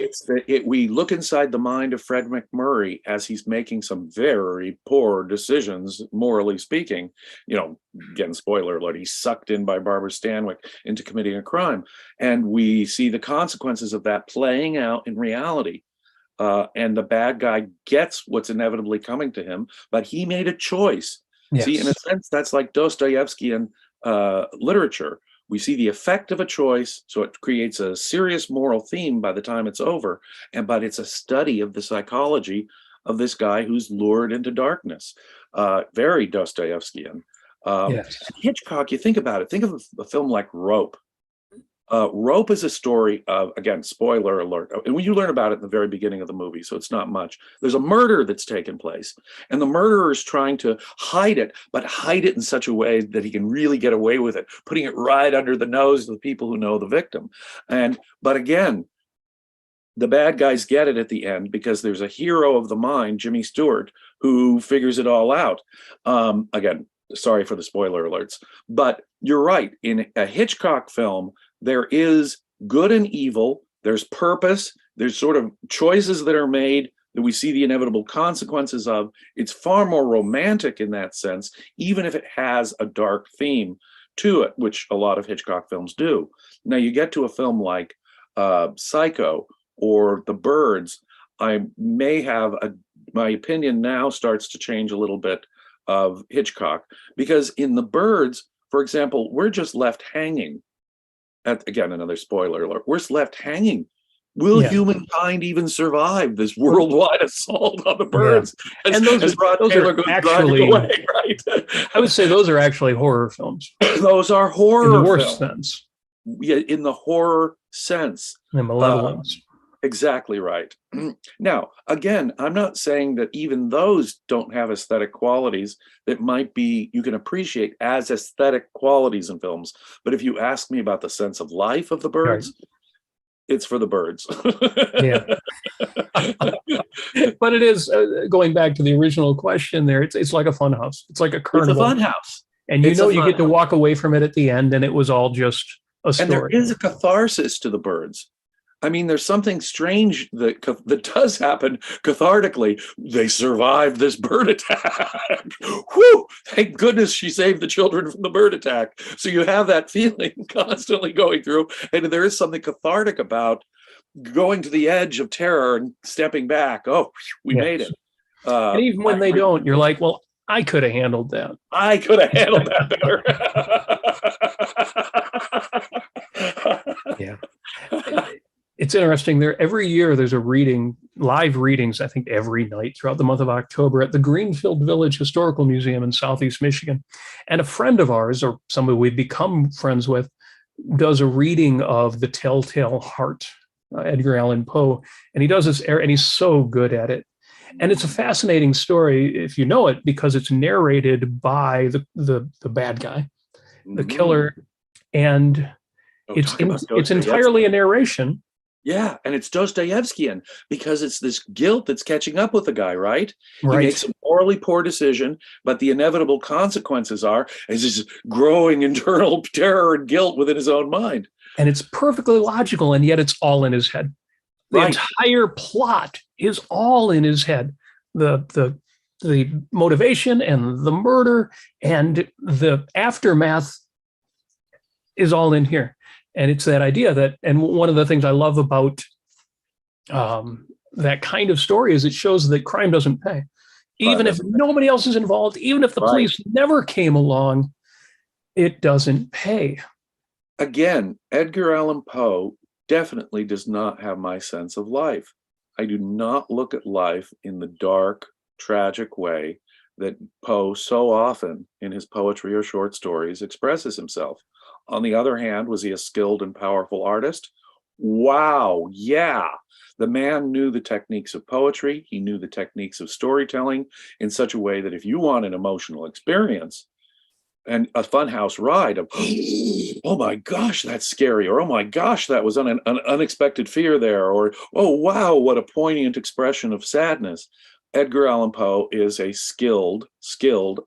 We look inside the mind of Fred McMurray as he's making some very poor decisions, morally speaking. Again, spoiler alert, he's sucked in by Barbara Stanwyck into committing a crime. And we see the consequences of that playing out in reality. And the bad guy gets what's inevitably coming to him, but he made a choice. Yes. See, in a sense, that's like Dostoevskian literature. We see the effect of a choice, so it creates a serious moral theme by the time it's over. But it's a study of the psychology of this guy who's lured into darkness. Very Dostoevskian. Yes. Hitchcock, you think about it. Think of a film like Rope. Rope is a story of, again, spoiler alert, and when you learn about it in the very beginning of the movie, so it's not much. There's a murder that's taken place, and the murderer is trying to hide it, but hide it in such a way that he can really get away with it, putting it right under the nose of the people who know the victim. But again, the bad guys get it at the end because there's a hero of the mind, Jimmy Stewart, who figures it all out. Again, sorry for the spoiler alerts, but you're right. In a Hitchcock film, there is good and evil, there's purpose, there's sort of choices that are made that we see the inevitable consequences of. It's far more romantic in that sense, even if it has a dark theme to it, which a lot of Hitchcock films do. Now you get to a film like Psycho or The Birds, I may have my opinion now starts to change a little bit of Hitchcock, because in The Birds, for example, we're just left hanging. Again, another spoiler alert. We're left hanging. Will humankind even survive this worldwide assault on the birds? Yeah. And those are actually away, right? I would say those are actually horror films. Those are horror in the worst sense. Yeah, in the horror sense. The malevolence. Exactly right. Now, again, I'm not saying that even those don't have aesthetic qualities that might be, you can appreciate as aesthetic qualities in films. But if you ask me about the sense of life of the birds, right, it's for the birds. Yeah. But it is, going back to the original question there, it's like a funhouse. It's like a carnival. It's a funhouse. And you get to walk away from it at the end, and it was all just a story. And there is a catharsis to the birds. I mean, there's something strange that does happen cathartically. They survived this bird attack. Whew! Thank goodness she saved the children from the bird attack. So you have that feeling constantly going through, and there is something cathartic about going to the edge of terror and stepping back. Oh, we made it. And even when they don't, you're like, well, I could have handled that. I could have handled that better. Yeah. It's interesting. Every year there's a reading, live readings, I think every night throughout the month of October at the Greenfield Village Historical Museum in Southeast Michigan. And a friend of ours, or somebody we've become friends with, does a reading of The Telltale Heart, Edgar Allan Poe. And he does this, and he's so good at it. And it's a fascinating story, if you know it, because it's narrated by the bad guy, the killer. And it's entirely a narration. Yeah, and it's Dostoevskian because it's this guilt that's catching up with the guy, right? He Right. makes a morally poor decision, but the inevitable consequences are is this growing internal terror and guilt within his own mind. And it's perfectly logical, and yet it's all in his head. The Right. entire plot is all in his head. The motivation and the murder and the aftermath is all in here. And it's that idea that, and one of the things I love about that kind of story is it shows that crime doesn't pay. Even if nobody else is involved, even if the police never came along, it doesn't pay. Again, Edgar Allan Poe definitely does not have my sense of life. I do not look at life in the dark, tragic way that Poe so often in his poetry or short stories expresses himself. On the other hand, was he a skilled and powerful artist? Wow, yeah. The man knew the techniques of poetry. He knew the techniques of storytelling in such a way that if you want an emotional experience and a funhouse ride of, oh my gosh, that's scary, or oh my gosh, that was an unexpected fear there, or oh wow, what a poignant expression of sadness. Edgar Allan Poe is a skilled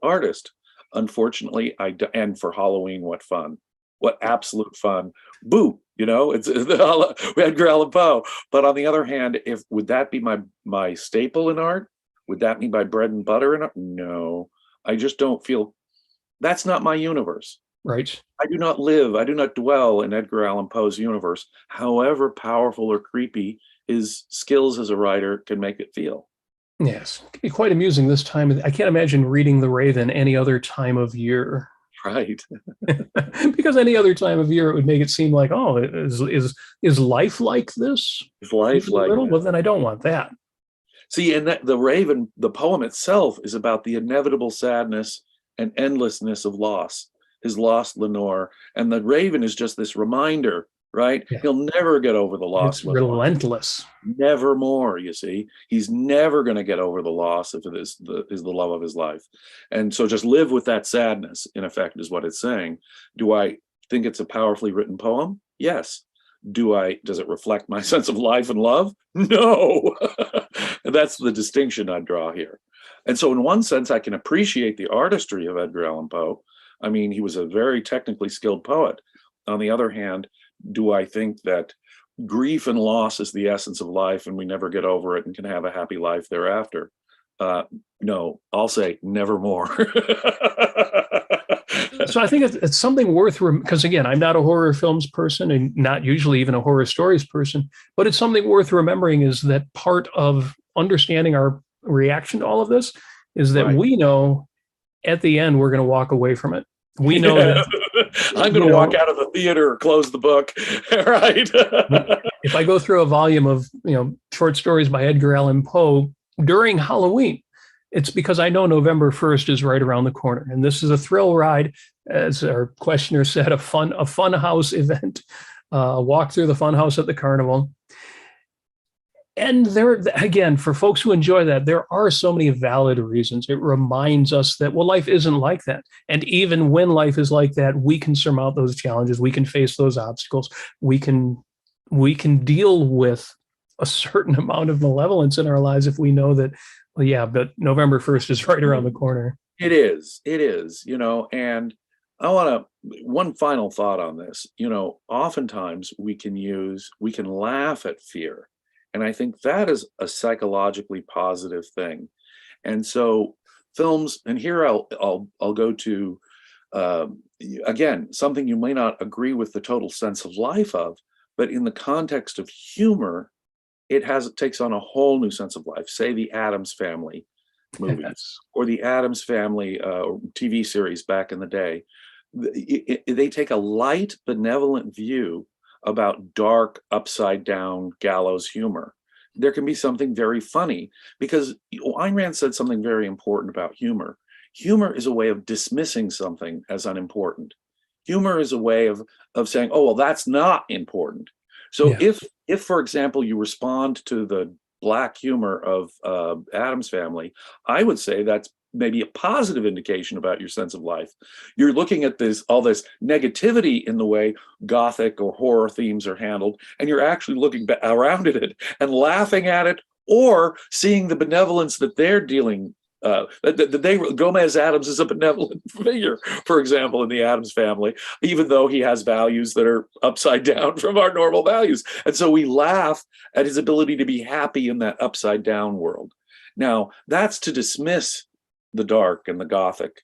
artist. Unfortunately, and for Halloween, what fun. What absolute fun. Boo, it's Edgar Allan Poe. But on the other hand, would that be my staple in art? Would that be my bread and butter in art? No, I just don't feel, that's not my universe. Right. I do not dwell in Edgar Allan Poe's universe, however powerful or creepy his skills as a writer can make it feel. Yes. It can be quite amusing this time. I can't imagine reading The Raven any other time of year. Right. Because any other time of year, it would make it seem like, oh, is life like this? Is life like this? Well, then I don't want that. See, and the Raven, the poem itself is about the inevitable sadness and endlessness of loss. His lost Lenore, and the Raven is just this reminder, right? Yeah. He'll never get over the loss. It's relentless. Never more, you see. He's never going to get over the loss if it is the love of his life. And so just live with that sadness, in effect, is what it's saying. Do I think it's a powerfully written poem? Yes. Does it reflect my sense of life and love? No. That's the distinction I draw here. And so in one sense, I can appreciate the artistry of Edgar Allan Poe. I mean, he was a very technically skilled poet. On the other hand, do I think that grief and loss is the essence of life and we never get over it and can have a happy life thereafter? No, I'll say nevermore. So I think it's something worth, because again, I'm not a horror films person and not usually even a horror stories person, but it's something worth remembering is that part of understanding our reaction to all of this is that we know at the end we're going to walk away from it. We know that I'm going to walk out of the theater or close the book. Right. If I go through a volume of short stories by Edgar Allan Poe during Halloween, it's because I know November 1st is right around the corner. And this is a thrill ride, as our questioner said, a fun house event, walk through the fun house at the carnival. And there, again, for folks who enjoy that, there are so many valid reasons. It reminds us that, well, life isn't like that. And even when life is like that, we can surmount those challenges. We can face those obstacles. We can deal with a certain amount of malevolence in our lives if we know that, well, yeah, but November 1st is right around the corner. It is, and I want one final thought on this. Oftentimes we can laugh at fear. And I think that is a psychologically positive thing. And so films, and here I'll go to, again, something you may not agree with the total sense of life of, but in the context of humor, it takes on a whole new sense of life. Say the Addams Family movies or the Addams Family TV series back in the day. They take a light, benevolent view about dark, upside down gallows humor. There can be something very funny because Ayn Rand said something very important about humor. Humor is a way of dismissing something as unimportant. Humor is a way of saying, oh, well, that's not important. So if, for example, you respond to the Black humor of Addams Family, I would say that's maybe a positive indication about your sense of life. You're looking at all this negativity in the way Gothic or horror themes are handled, and you're actually looking around at it and laughing at it, or seeing the benevolence that they're dealing. Gomez Addams is a benevolent figure, for example, in the Addams family, even though he has values that are upside down from our normal values. And so we laugh at his ability to be happy in that upside down world. Now, that's to dismiss the dark and the Gothic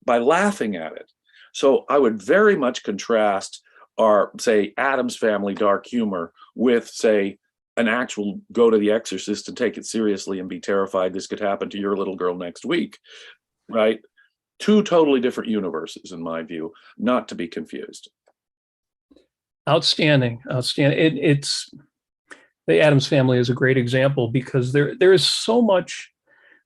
by laughing at it. So I would very much contrast our, say, Addams family dark humor with, say, an actual go to the exorcist and take it seriously and be terrified this could happen to your little girl next week, right? Two totally different universes, in my view, not to be confused. Outstanding. It's the Addams family is a great example, because there is so much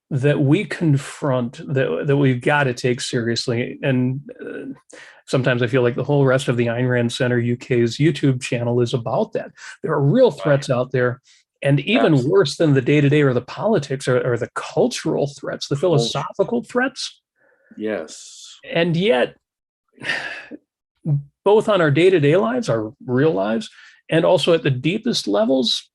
that we confront that we've got to take seriously. And sometimes I feel like the whole rest of the Ayn Rand Center UK's YouTube channel is about that. There are real threats out there. And even worse than the day-to-day or the politics or the cultural threats, the philosophical threats. Yes. And yet, both on our day-to-day lives, our real lives, and also at the deepest levels,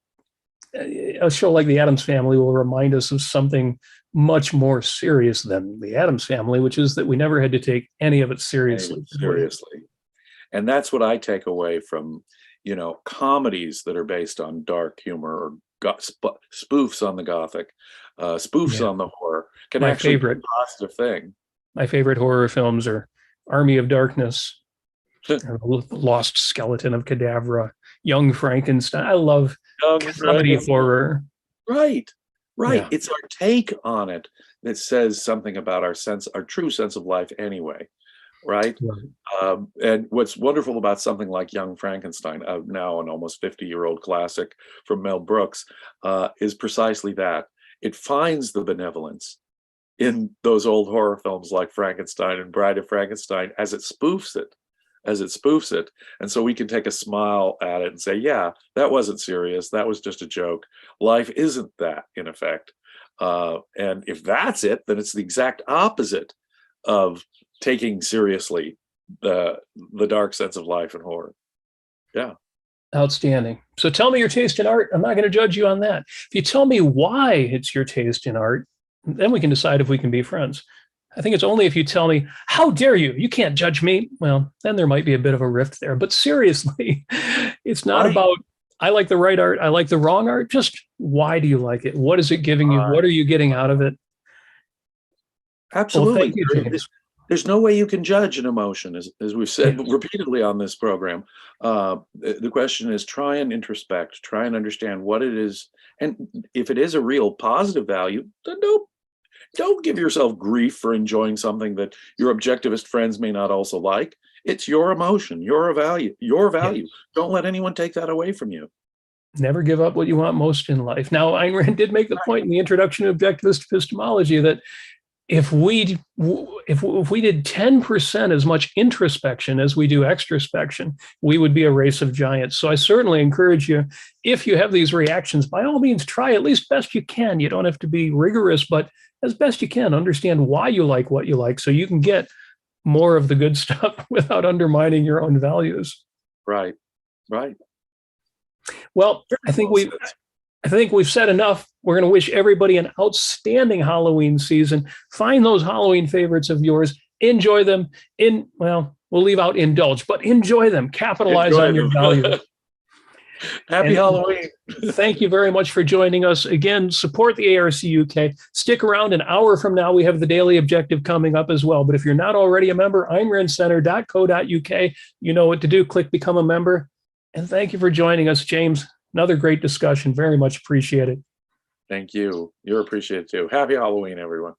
a show like The Addams Family will remind us of something much more serious than The Addams Family, which is that we never had to take any of it seriously. And that's what I take away from, comedies that are based on dark humor or spoofs on the Gothic, spoofs on the horror can actually be a positive thing. My favorite horror films are Army of Darkness, The Lost Skeleton of Cadavra, Young Frankenstein. I love comedy horror. Right. Yeah. It's our take on it that says something about our true sense of life anyway. Right. And what's wonderful about something like Young Frankenstein, now an almost 50-year-old classic from Mel Brooks, is precisely that. It finds the benevolence in those old horror films like Frankenstein and Bride of Frankenstein as it spoofs it. And so we can take a smile at it and say, yeah, that wasn't serious. That was just a joke. Life isn't that, in effect. And if that's it, then it's the exact opposite of taking seriously the dark sense of life and horror. Yeah. Outstanding. So tell me your taste in art. I'm not going to judge you on that. If you tell me why it's your taste in art, then we can decide if we can be friends. I think it's only if you tell me, how dare you? You can't judge me. Well, then there might be a bit of a rift there. But seriously, it's not about, I like the right art, I like the wrong art. Just why do you like it? What is it giving you? What are you getting out of it? Absolutely. Well, thank you, James. There's no way you can judge an emotion, as we've said repeatedly on this program. The question is, try and introspect, try and understand what it is. And if it is a real positive value, then don't give yourself grief for enjoying something that your objectivist friends may not also like. It's your emotion, your value. Yes. Don't let anyone take that away from you. Never give up what you want most in life. Now, Ayn Rand did make the point in the introduction to objectivist epistemology that if we did 10% as much introspection as we do extrospection, we would be a race of giants. So I certainly encourage you, if you have these reactions, by all means, try at least best you can. You don't have to be rigorous, but as best you can, understand why you like what you like so you can get more of the good stuff without undermining your own values. Right. Well, I think we've said enough. We're going to wish everybody an outstanding Halloween season. Find those Halloween favorites of yours. Enjoy them. We'll leave out indulge, but enjoy them. Capitalize on your values. Happy Halloween. Thank you very much for joining us. Again, support the ARC UK. Stick around. An hour from now, we have the Daily Objective coming up as well. But if you're not already a member, AynRandCenter.co.uk, you know what to do. Click Become a Member. And thank you for joining us, James. Another great discussion. Very much appreciated. Thank you. You're appreciated too. Happy Halloween, everyone.